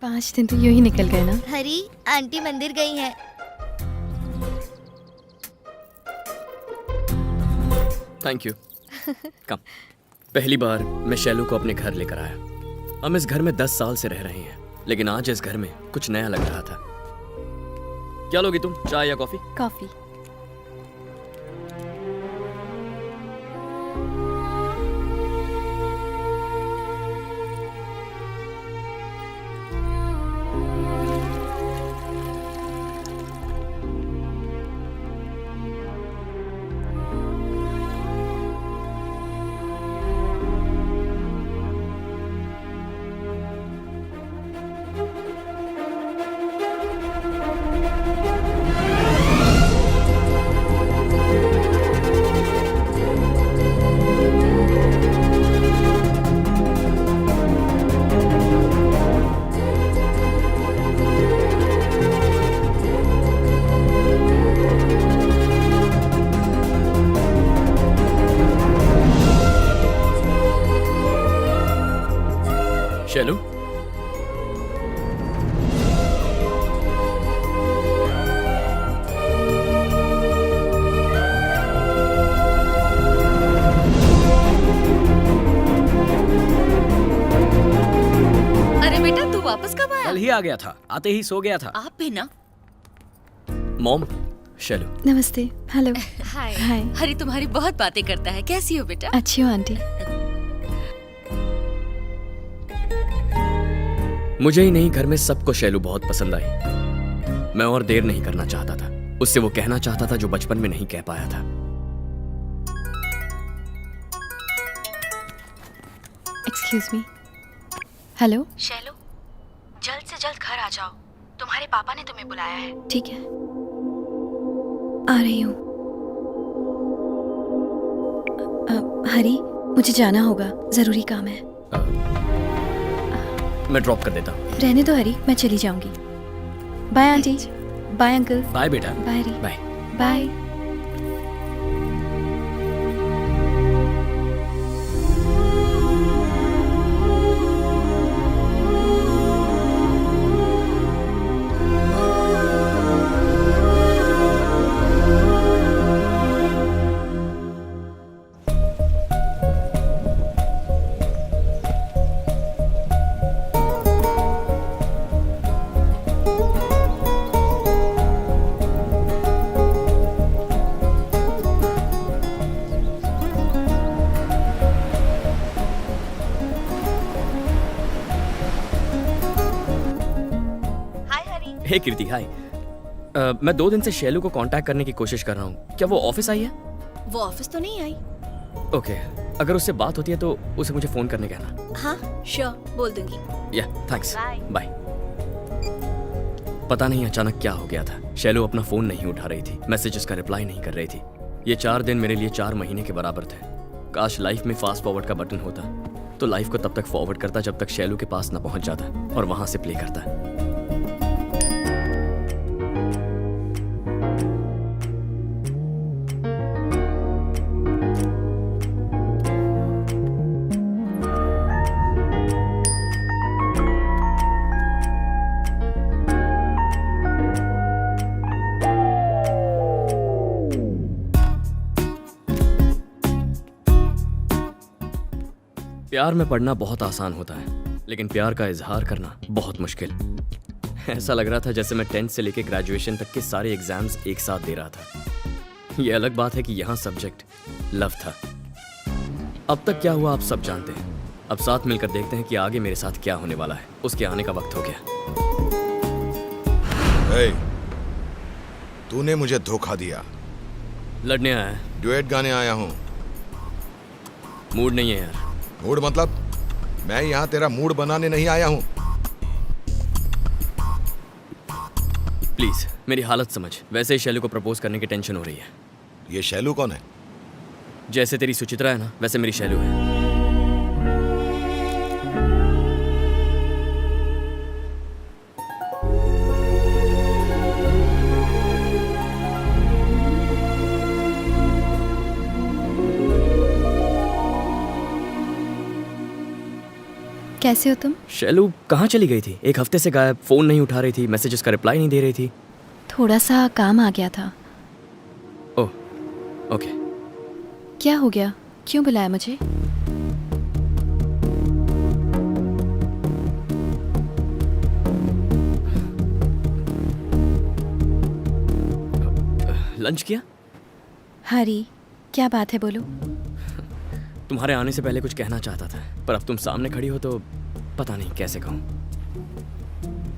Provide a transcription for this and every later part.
5 दिन तो यूं ही निकल गए ना। हरी आंटी मंदिर गई हैं। Thank you. कम। पहली बार मैं शैलू को अपने घर लेकर आया। हम इस घर में 10 साल से रह रहे हैं, लेकिन आज इस घर में कुछ नया लग रहा था। क्या लोगी तुम, चाय या कॉफी? कॉफी। शैलू, अरे बेटा, तू वापस कब आया? कल ही आ गया था, आते ही सो गया था। आप भी ना। मॉम, शैलू। नमस्ते। हेलो। हाय। हाय। हरी तुम्हारी बहुत बातें करता है। कैसी हो बेटा? अच्छी हो आंटी। मुझे ही नहीं, घर में सबको शैलू बहुत पसंद आई। मैं और देर नहीं करना चाहता था, उससे वो कहना चाहता था जो बचपन में नहीं कह पाया था। Excuse me. हेलो। शैलू, जल्द से जल्द घर आ जाओ। तुम्हारे पापा ने तुम्हें बुलाया है। ठीक है, आ रही हूँ। हरी, मुझे जाना होगा, जरूरी काम है। मैं ड्रॉप कर देता हूँ। रहने दो हरी, मैं चली जाऊंगी। Bye aunty. Bye uncle. Bye बेटा। Bye Hari. Bye. Bye. Hi Hari. Hey Kirti, hi. मैं 2 दिन से शैलू को कांटेक्ट करने की कोशिश कर रहा हूँ। क्या वो ऑफिस आई है? वो ऑफिस तो नहीं आई। ओके, अगर उससे बात होती है तो उसे मुझे फोन करने कहना। हाँ श्योर, बोल दूंगी। या थैंक्स। Bye. बाय। पता नहीं अचानक क्या हो गया था। शैलू अपना फोन नहीं उठा रही थी, मैसेजेस का रिप्लाई नहीं कर रही थी। ये 4 दिन मेरे लिए 4 महीने के बराबर थे। काश लाइफ में फास्ट फॉरवर्ड का बटन होता तो लाइफ को तब तक फॉरवर्ड करता जब तक शैलू के पास ना पहुंच जाता और वहां से प्ले करता। प्यार में पढ़ना बहुत आसान होता है, लेकिन प्यार का इजहार करना बहुत मुश्किल। ऐसा लग रहा था जैसे मैं 10th से लेकर ग्रेजुएशन तक के सारे एग्जाम्स एक साथ दे रहा था। ये अलग बात है कि यहाँ सब्जेक्ट लव था। अब तक क्या हुआ आप सब जानते हैं। अब साथ मिलकर देखते हैं कि आगे मेरे साथ क्या होने वाला है। उसके आने का वक्त हो गया। hey, तूने मुझे धोखा दिया। लड़ने आया है। डुएट गाने आया हूँ। मूड नहीं है यार। मूड मतलब? मैं यहाँ तेरा मूड बनाने नहीं आया हूँ। प्लीज मेरी हालत समझ। वैसे ही शैलू को प्रपोज करने की टेंशन हो रही है। ये शैलू कौन है? जैसे तेरी सुचित्रा है ना, वैसे मेरी शैलू है। कैसे हो तुम? शैलू कहाँ चली गई थी? एक हफ्ते से गायब, फोन नहीं उठा रही थी, मैसेजेस का रिप्लाई नहीं दे रही थी। थोड़ा सा काम आ गया था। ओह, ओके। क्या हो गया? क्यों बुलाया मुझे? लंच किया? हरी, क्या बात है, बोलो। तुम्हारे आने से पहले कुछ कहना चाहता था, पर अब तुम सामने खड़ी हो तो पता नहीं कैसे कहूँ।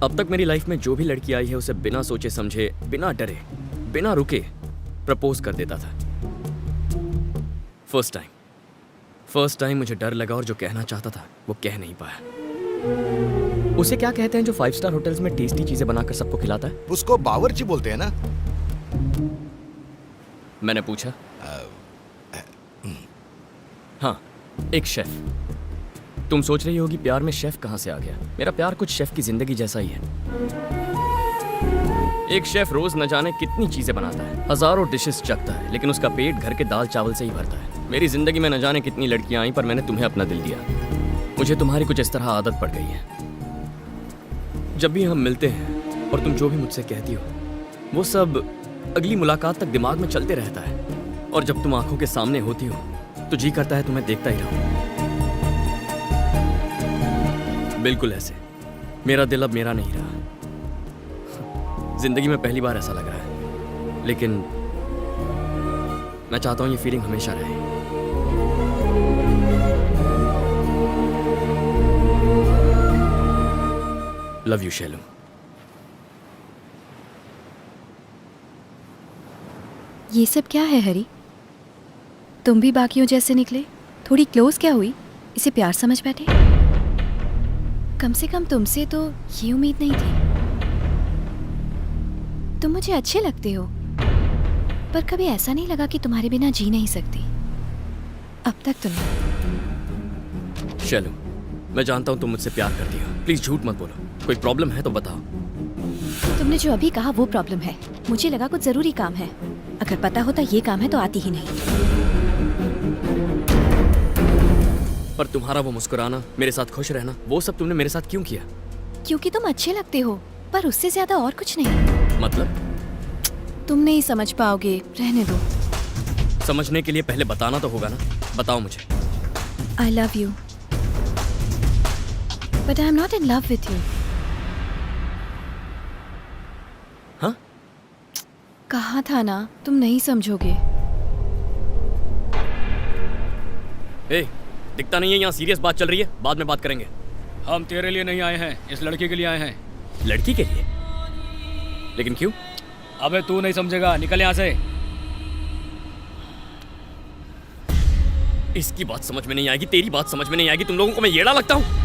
अब तक मेरी लाइफ में जो भी लड़की आई है उसे बिना सोचे समझे, बिना डरे, बिना रुके प्रपोज कर देता था। फर्स्ट टाइम मुझे डर लगा और जो कहना चाहता था वो कह नहीं पाया। उसे क्या कहते हैं जो 5 स्टार होटल्स में टेस्टी चीजें बनाकर सबको खिलाता है? उसको बावर्ची बोलते हैं ना। मैंने पूछा। हाँ, एक शेफ। तुम सोच रही होगी प्यार में शेफ कहाँ से आ गया? मेरा प्यार कुछ शेफ की जिंदगी जैसा ही है। एक शेफ रोज न जाने कितनी चीजें बनाता है, हजारों डिशेस चखता है, लेकिन उसका पेट घर के दाल चावल से ही भरता है। मेरी जिंदगी में न जाने कितनी लड़कियां आई, पर मैंने तुम्हें अपना दिल दिया। मुझे तुम्हारी कुछ इस तरह आदत पड़ गई है। जब भी हम मिलते हैं और तुम जो भी मुझसे कहती हो वो सब अगली मुलाकात तक दिमाग में चलते रहता है, और जब तुम आंखों के सामने होती हो तो जी करता है तुम्हें देखता ही रहूं। बिल्कुल ऐसे मेरा दिल अब मेरा नहीं रहा। जिंदगी में पहली बार ऐसा लग रहा है, लेकिन मैं चाहता हूं ये फीलिंग हमेशा रहे। Love you Shailu. ये सब क्या है हरी? तुम भी बाकियों जैसे निकले। थोड़ी क्लोज क्या हुई? इसे प्यार समझ बैठे? कम से कम तुमसे तो ये उम्मीद नहीं थी। तुम मुझे अच्छे लगते हो, पर कभी ऐसा नहीं लगा कि तुम्हारे बिना जी नहीं सकती। अब तक तो नहीं। शैलू, मैं जानता हूं तुम मुझसे प्यार करती हो। प्लीज झूठ मत बोलो। कोई प्रॉब्लम है तो बताओ। तुमने जो अभी कहा वो प्रॉब्लम है। मुझे लगा कुछ जरूरी काम है। अगर पता होता ये काम है तो आती ही नहीं। पर तुम्हारा वो मुस्कुराना, मेरे साथ खुश रहना, वो सब तुमने मेरे साथ क्यों किया? क्योंकि तुम अच्छे लगते हो, पर उससे ज्यादा और कुछ नहीं। मतलब? तुम नहीं समझ पाओगे, रहने दो। समझने के लिए पहले बताना तो होगा ना। बताओ मुझे। I love you, but I am not in love with you. हाँ? कहा था ना, तुम नहीं समझोगे। ए, दिखता नहीं है यहाँ सीरियस बात चल रही है, बाद में बात करेंगे। हम तेरे लिए नहीं आए हैं, इस लड़की के लिए आए हैं। लड़की के लिए? लेकिन क्यों? अबे तू नहीं समझेगा, निकल यहाँ से। इसकी बात समझ में नहीं आएगी, तेरी बात समझ में नहीं आएगी। तुम लोगों को मैं येड़ा लगता हूँ?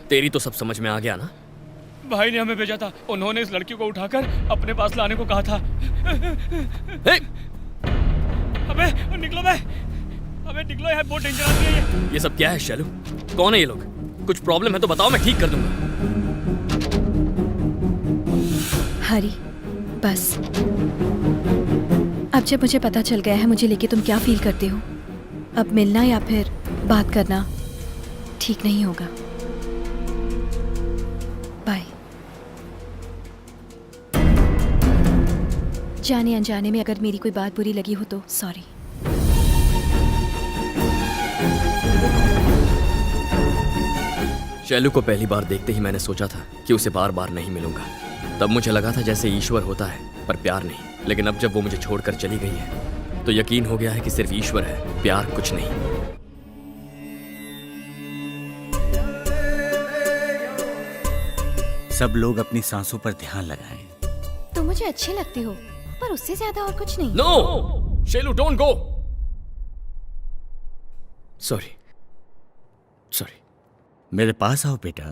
तेरी तो सब समझ में आ गया ना? भाई ने हमें भेजा था, उन्होंने इस लड़की को उठाकर अपने पास लाने को कहा था। अबे निकलो बे, अबे निकलो, यार बहुत डेंजर आदमी है ये सब क्या है शैलू? कौन है ये लोग? कुछ प्रॉब्लम है तो बताओ, मैं ठीक कर दूंगा। हरी, बस। अब जब मुझे पता चल गया है मुझे लेके तुम क्या फील करते हो, अब मिलना या फिर बात करना ठीक नहीं होगा। बाय। जाने अनजाने में अगर मेरी कोई बात बुरी लगी हो तो सॉरी। शैलू को पहली बार देखते ही मैंने सोचा था कि उसे बार बार नहीं मिलूंगा। तब मुझे लगा था जैसे ईश्वर होता है पर प्यार नहीं। लेकिन अब जब वो मुझे छोड़कर चली गई है तो यकीन हो गया है कि सिर्फ ईश्वर है, प्यार कुछ नहीं। सब लोग अपनी सांसों पर ध्यान लगाएं। तुम मुझे अच्छी लगती हो, पर उससे ज्यादा और कुछ नहीं। No Shailu, don't go. Sorry sorry. मेरे पास आओ बेटा।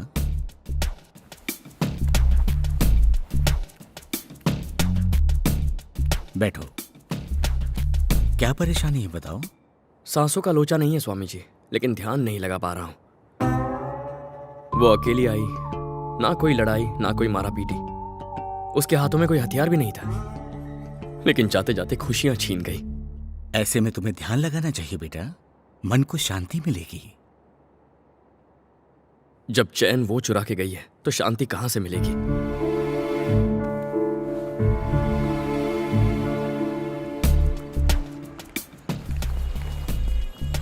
बैठो। क्या परेशानी है बताओ? सांसों का लोचा नहीं है स्वामी जी, लेकिन ध्यान नहीं लगा पा रहा हूं। वो अकेली आई, ना कोई लड़ाई ना कोई मारा पीटी, उसके हाथों में कोई हथियार भी नहीं था, लेकिन जाते जाते खुशियां छीन गई। ऐसे में तुम्हें ध्यान लगाना चाहिए बेटा, मन को शांति मिलेगी। जब चैन वो चुरा के गई है तो शांति कहां से मिलेगी?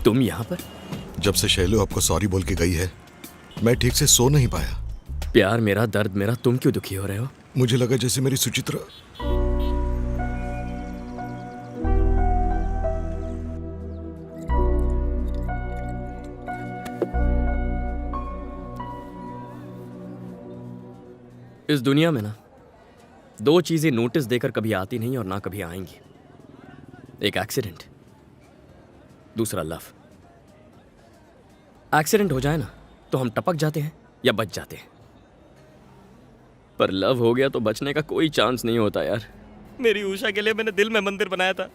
तुम यहां पर? जब से शैलू आपको सॉरी बोल के गई है, मैं ठीक से सो नहीं पाया। प्यार मेरा, दर्द मेरा, तुम क्यों दुखी हो रहे हो? मुझे लगा जैसे मेरी सुचित्रा। इस दुनिया में ना दो चीजें नोटिस देकर कभी आती नहीं और ना कभी आएंगी। एक एक्सीडेंट, दूसरा लव। एक्सीडेंट हो जाए ना तो हम टपक जाते हैं या बच जाते हैं, पर लव हो गया तो बचने का कोई चांस नहीं होता यार। मेरी उषा के लिए मैंने दिल में मंदिर बनाया था,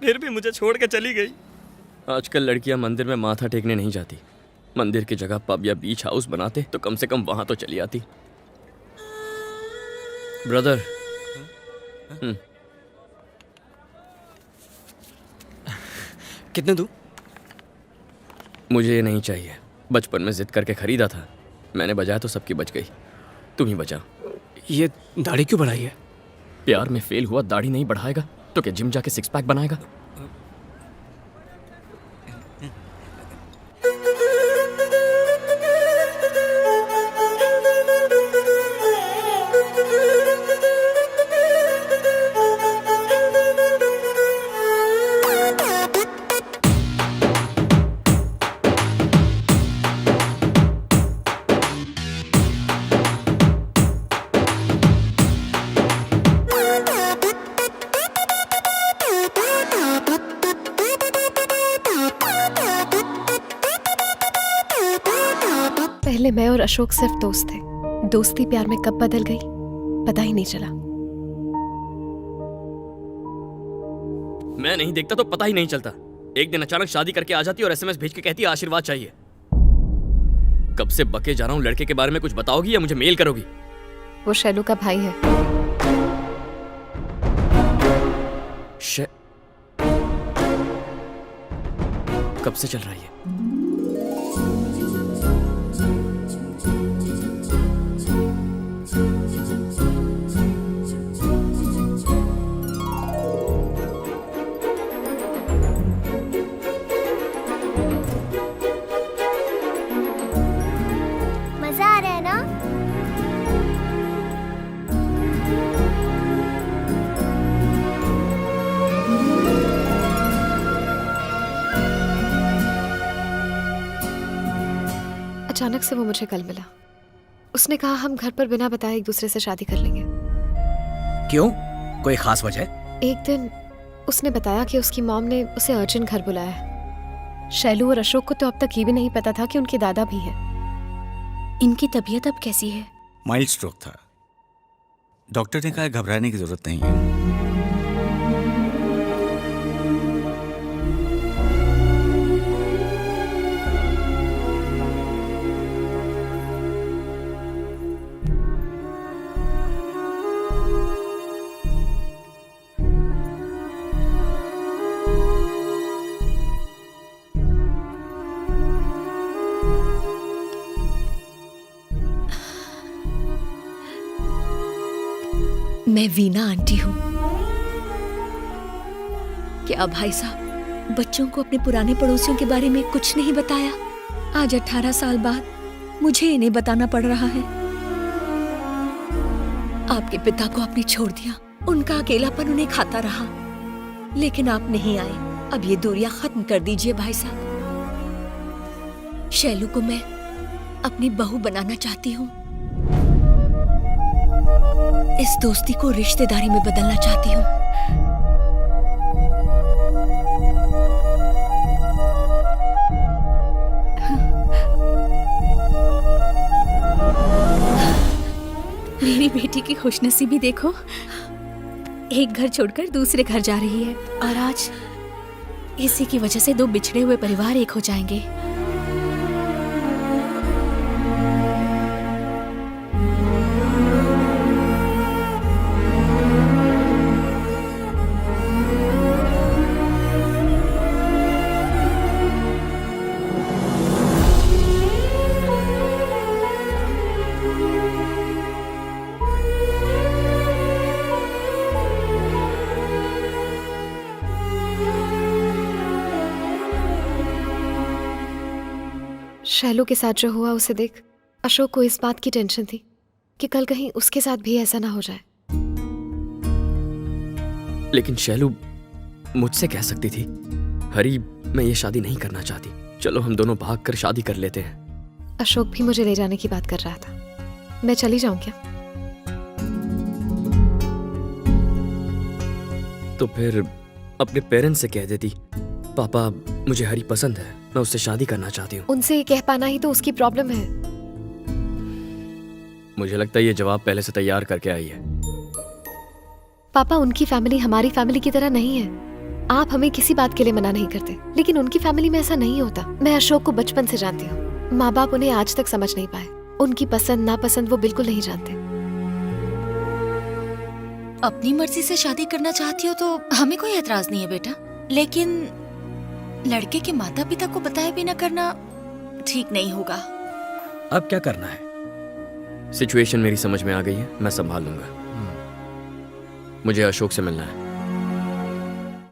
फिर भी मुझे छोड़ के चली गई। आजकल लड़कियां मंदिर में माथा टेकने नहीं जाती, मंदिर की जगह पब या बीच हाउस बनाते तो कम से कम वहां तो चली आती। ब्रदर, कितने दूं? मुझे ये नहीं चाहिए। बचपन में जिद करके खरीदा था, मैंने बजाया तो सबकी बच गई, तुम ही बचा। ये दाढ़ी क्यों बढ़ाई है? प्यार में फेल हुआ दाढ़ी नहीं बढ़ाएगा तो क्या जिम जाके सिक्स पैक बनाएगा? पहले मैं और अशोक सिर्फ दोस्त थे, दोस्ती प्यार में कब बदल गई पता ही नहीं चला। मैं नहीं देखता तो पता ही नहीं चलता। एक दिन अचानक शादी करके आ जाती और एसएमएस भेज के कहती आशीर्वाद चाहिए। कब से बके जा रहा हूं, लड़के के बारे में कुछ बताओगी या मुझे मेल करोगी? वो शैलू का भाई है। कब से चल रही है? मजा आ रहा है ना? अचानक से वो मुझे कल मिला। उसने कहा हम घर पर बिना बताए एक दूसरे से शादी कर लेंगे। क्यों? कोई खास वजह? एक दिन उसने बताया कि उसकी मॉम ने उसे अर्जेंट घर बुलाया है। शैलू और अशोक को तो अब तक ये भी नहीं पता था कि उनके दादा भी हैं। इनकी तबीयत अब कैसी है? माइल्ड स्ट्रोक था, डॉक्टर ने कहा घबराने की जरूरत नहीं है। मैं वीना आंटी हूँ। क्या भाई साहब बच्चों को अपने पुराने पड़ोसियों के बारे में कुछ नहीं बताया? आज 18 साल बाद मुझे इन्हें बताना पड़ रहा है। आपके पिता को आपने छोड़ दिया, उनका अकेलापन उन्हें खाता रहा, लेकिन आप नहीं आए। अब ये दूरियां खत्म कर दीजिए भाई साहब। शैलू को मैं अपनी बहू बनाना चाहती हूँ। इस दोस्ती को रिश्तेदारी में बदलना चाहती हूँ। मेरी बेटी की खुशनसीबी देखो, एक घर छोड़कर दूसरे घर जा रही है और आज इसी की वजह से दो बिछड़े हुए परिवार एक हो जाएंगे। शैलू के साथ जो हुआ उसे देख अशोक को इस बात की टेंशन थी कि कल कहीं उसके साथ भी ऐसा ना हो जाए। लेकिन शैलू मुझसे कह सकती थी, हरी मैं ये शादी नहीं करना चाहती, चलो हम दोनों भाग कर शादी कर लेते हैं। अशोक भी मुझे ले जाने की बात कर रहा था। मैं चली जाऊं क्या? तो फिर अपने पेरेंट्स से कह देती, पापा मुझे हरी पसंद है, मैं उससे शादी करना चाहती हूँ। उनसे ये कह पाना ही तो उसकी प्रॉब्लम है। मुझे लगता है ये जवाब पहले से तैयार करके आई है। पापा, उनकी फैमिली हमारी फैमिली की तरह नहीं है। आप हमें किसी बात के लिए मना नहीं करते, लेकिन उनकी फैमिली में ऐसा नहीं होता। मैं अशोक को बचपन से जानती हूँ। माँ बाप उन्हें आज तक समझ नहीं पाए। उनकी पसंद नापसंद वो बिल्कुल नहीं जानते। अपनी मर्जी से शादी करना चाहती हो तो हमें कोई एतराज नहीं है बेटा, लेकिन लड़के के माता पिता को बताए बिना करना ठीक नहीं होगा। अब क्या करना है? सिचुएशन मेरी समझ में आ गई है, मैं संभाल लूंगा। मुझे अशोक से मिलना है।